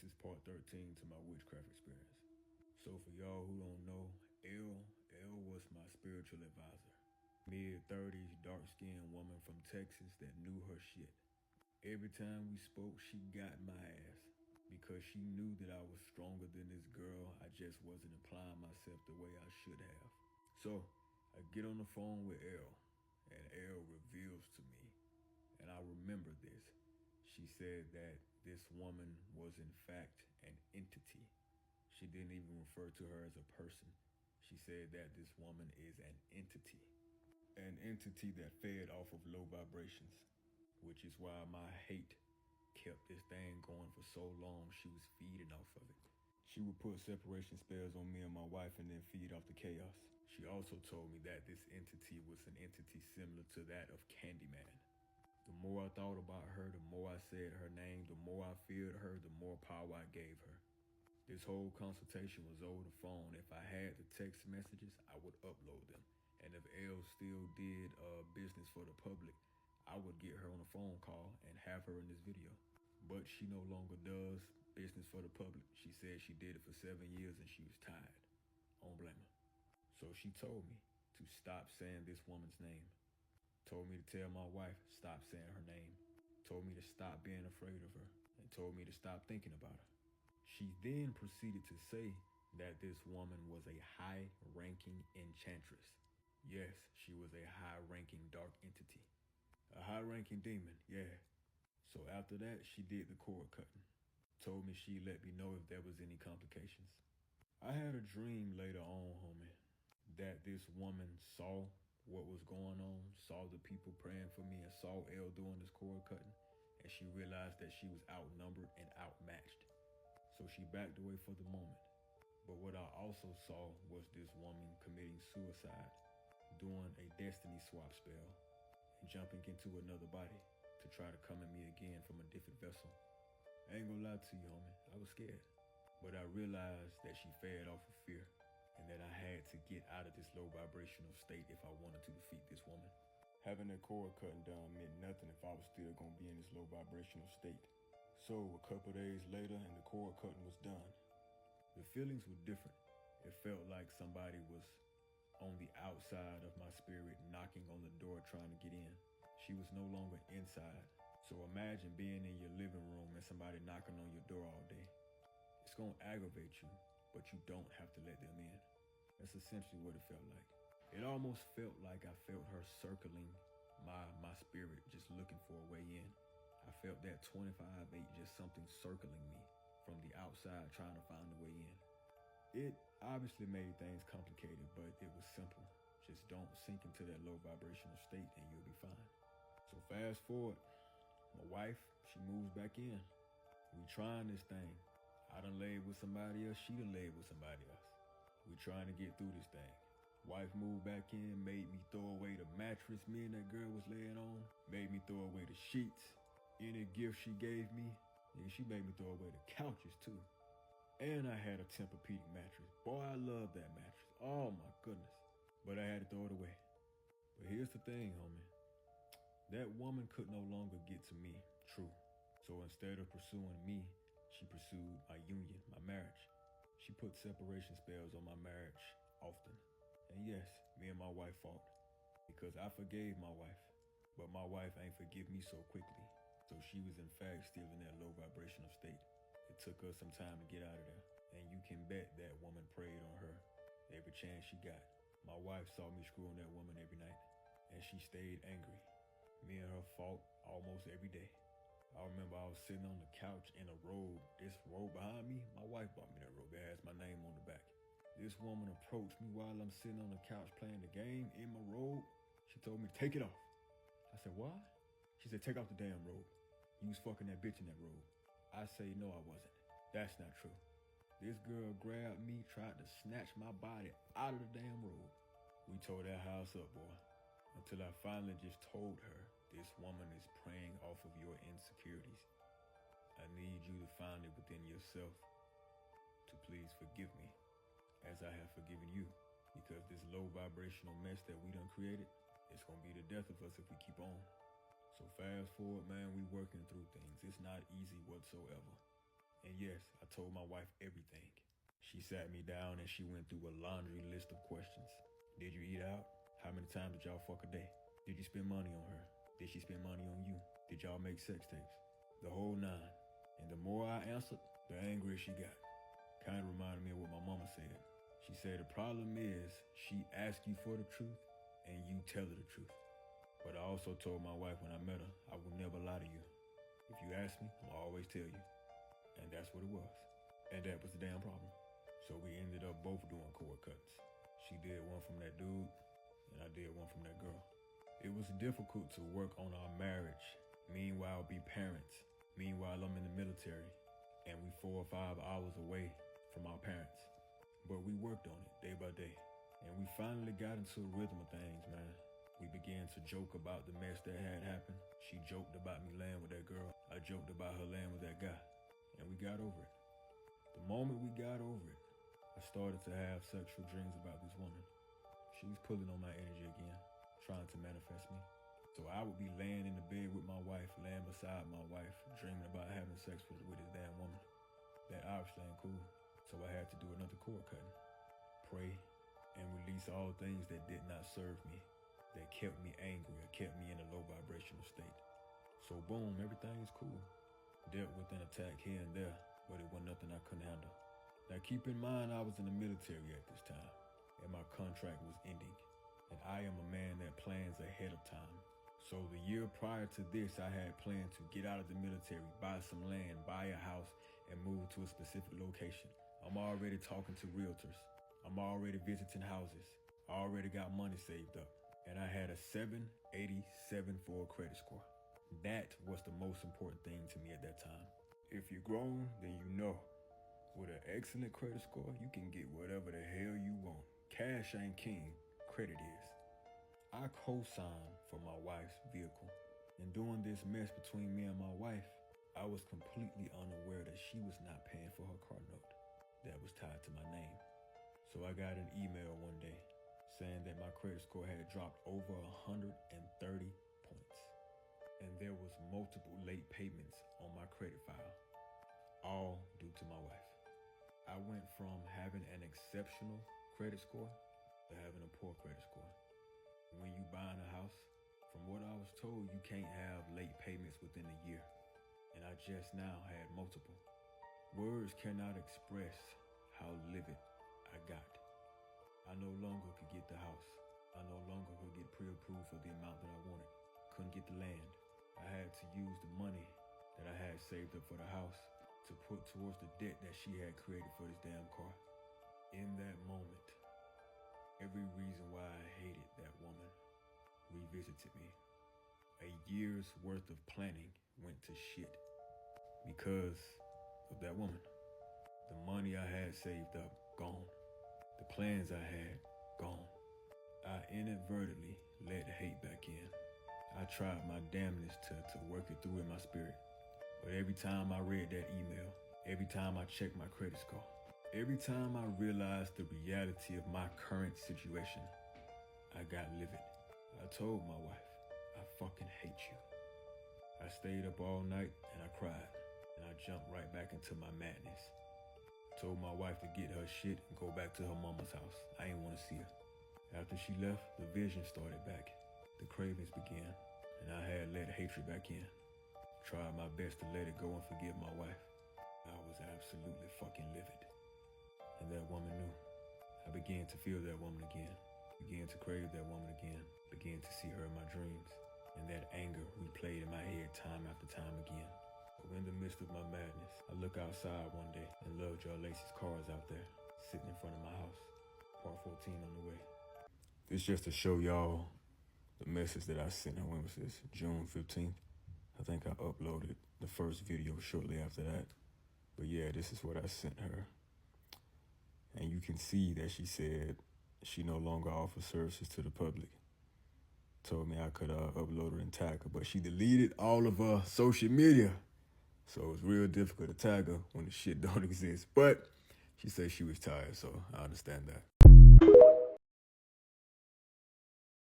This is part 13 to my witchcraft experience. So for y'all who don't know, L was my spiritual advisor. Mid-30s, dark-skinned woman from Texas that knew her shit. Every time we spoke, she got my ass. Because she knew that I was stronger than this girl, I just wasn't applying myself the way I should have. So I get on the phone with L, and L reveals to me, and I remember this. She said that this woman was in fact an entity. She didn't even refer to her as a person. She said that this woman is an entity that fed off of low vibrations, which is why my hate kept this thing going for so long. She was feeding off of it. She would put separation spells on me and my wife and then feed off the chaos. She also told me that this entity was an entity similar to that of Candyman. The more I thought about her, the more I said her name, the more I feared her, the more power I gave her. This whole consultation was over the phone. If I had the text messages, I would upload them. And if L still did business for the public, I would get her on a phone call and have her in this video. But she no longer does business for the public. She said she did it for 7 years and she was tired. I don't blame her. So she told me to stop saying this woman's name. Told me to tell my wife, stop saying her name. Told me to stop being afraid of her. And told me to stop thinking about her. She then proceeded to say that this woman was a high-ranking enchantress. Yes, she was a high-ranking dark entity. A high-ranking demon, yeah. So after that, she did the cord cutting. Told me she'd let me know if there was any complications. I had a dream later on, homie, that this woman saw what was going on, saw the people praying for me, and saw L doing this cord cutting, and she realized that she was outnumbered and outmatched. So she backed away for the moment. But what I also saw was this woman committing suicide, doing a destiny swap spell, and jumping into another body to try to come at me again from a different vessel. I ain't gonna lie to you, homie, I was scared. But I realized that she fed off of fear, and that I had to get out of this low vibrational state if I wanted to defeat this woman. Having that cord cutting done meant nothing if I was still gonna be in this low vibrational state. So a couple days later, and the cord cutting was done. The feelings were different. It felt like somebody was on the outside of my spirit, knocking on the door trying to get in. She was no longer inside. So imagine being in your living room and somebody knocking on your door all day. It's gonna aggravate you, but you don't have to let them in. That's essentially what it felt like. It almost felt like I felt her circling my spirit, just looking for a way in. I felt that 25/8, just something circling me from the outside, trying to find a way in. It obviously made things complicated, but it was simple. Just don't sink into that low vibrational state and you'll be fine. So fast forward, my wife, she moves back in. We trying this thing. I done laid with somebody else, she done laid with somebody else. We trying to get through this thing. Wife moved back in, made me throw away the mattress me and that girl was laying on, made me throw away the sheets. Any gift she gave me, she made me throw away the couches too. And I had a Tempur-Pedic mattress. Boy, I love that mattress. Oh my goodness. But I had to throw it away. But here's the thing, homie. That woman could no longer get to me, true. So instead of pursuing me, she pursued my union, my marriage. She put separation spells on my marriage often. And yes, me and my wife fought. Because I forgave my wife. But my wife ain't forgive me so quickly. So she was in fact still in that low vibrational state. It took us some time to get out of there. And you can bet that woman preyed on her every chance she got. My wife saw me screwing that woman every night. And she stayed angry. Me and her fought almost every day. I remember I was sitting on the couch in a robe. This robe behind me, my wife bought me that robe. It has my name on the back. This woman approached me while I'm sitting on the couch playing the game in my robe. She told me to take it off. I said, what? She said, take off the damn robe. You was fucking that bitch in that robe. I say, no, I wasn't. That's not true. This girl grabbed me, tried to snatch my body out of the damn robe. We tore that house up, boy. Until I finally just told her, this woman is preying off of your insecurities. I need you to find it within yourself to please forgive me as I have forgiven you. Because this low vibrational mess that we done created, it's gonna be the death of us if we keep on. So fast forward, man, we working through things. It's not easy whatsoever. And yes, I told my wife everything. She sat me down and she went through a laundry list of questions. Did you eat out? How many times did y'all fuck a day? Did you spend money on her? Did she spend money on you? Did y'all make sex tapes? The whole nine. And the more I answered, the angrier she got. Kind of reminded me of what my mama said. She said the problem is she asks you for the truth and you tell her the truth. But I also told my wife when I met her, I will never lie to you. If you ask me, I'll always tell you. And that's what it was. And that was the damn problem. So we ended up both doing cord cuts. She did one from that dude, and I did one from that girl. It was difficult to work on our marriage. Meanwhile, be parents. Meanwhile, I'm in the military, and we 4 or 5 hours away from our parents. But we worked on it day by day, and we finally got into the rhythm of things, man. We began to joke about the mess that had happened. She joked about me laying with that girl. I joked about her laying with that guy, and we got over it. The moment we got over it, I started to have sexual dreams about this woman. She was pulling on my energy again, trying to manifest me. So I would be laying in the bed with my wife, laying beside my wife, dreaming about having sex with this damn woman. That obviously ain't cool. So I had to do another cord cutting. Pray and release all things that did not serve me, that kept me angry or kept me in a low vibrational state. So boom, everything is cool. Dealt with an attack here and there, but it was nothing I couldn't handle. Now keep in mind I was in the military at this time, and my contract was ending. And I am a man that plans ahead of time. So the year prior to this, I had planned to get out of the military, buy some land, buy a house, and move to a specific location. I'm already talking to realtors. I'm already visiting houses. I already got money saved up. And I had a 787 for a credit score. That was the most important thing to me at that time. If you're grown, then you know. With an excellent credit score, you can get whatever the hell you want. Cash ain't king, credit is. I co-signed for my wife's vehicle. And doing this mess between me and my wife, I was completely unaware that she was not paying for her car note that was tied to my name. So I got an email one day saying that my credit score had dropped over 130 points. And there was multiple late payments on my credit file, all due to my wife. I went from having an exceptional credit score to having a poor credit score. When you buying a house, from what I was told, you can't have late payments within a year. And I just now had multiple. Words cannot express how livid I got. I no longer could get the house. I no longer could get pre-approved for the amount that I wanted. Couldn't get the land. I had to use the money that I had saved up for the house to put towards the debt that she had created for this damn car. In that moment, every reason why I hated that woman revisited me. A year's worth of planning went to shit because of that woman. The money I had saved up, gone. The plans I had, gone. I inadvertently let hate back in. I tried my damnedest to work it through in my spirit. But every time I read that email, every time I checked my credit score, every time I realized the reality of my current situation, I got livid. I told my wife, I fucking hate you. I stayed up all night and I cried, and I jumped right back into my madness. I told my wife to get her shit and go back to her mama's house. I ain't want to see her. After she left, the vision started back. The cravings began, and I had let hatred back in. Tried my best to let it go and forgive my wife. I was absolutely fucking livid. And that woman knew. I began to feel that woman again. Began to crave that woman again. Began to see her in my dreams. And that anger replayed in my head time after time again. But in the midst of my madness, I look outside one day and loved y'all Lacy's cars out there, sitting in front of my house. Part 14 on the way. It's just to show y'all the message that I sent her. When was this? June 15th. I think I uploaded the first video shortly after that. But yeah, this is what I sent her. And you can see that she said she no longer offers services to the public. Told me I could upload her and tag her, but she deleted all of her social media. So it's real difficult to tag her when the shit don't exist. But she said she was tired, so I understand that.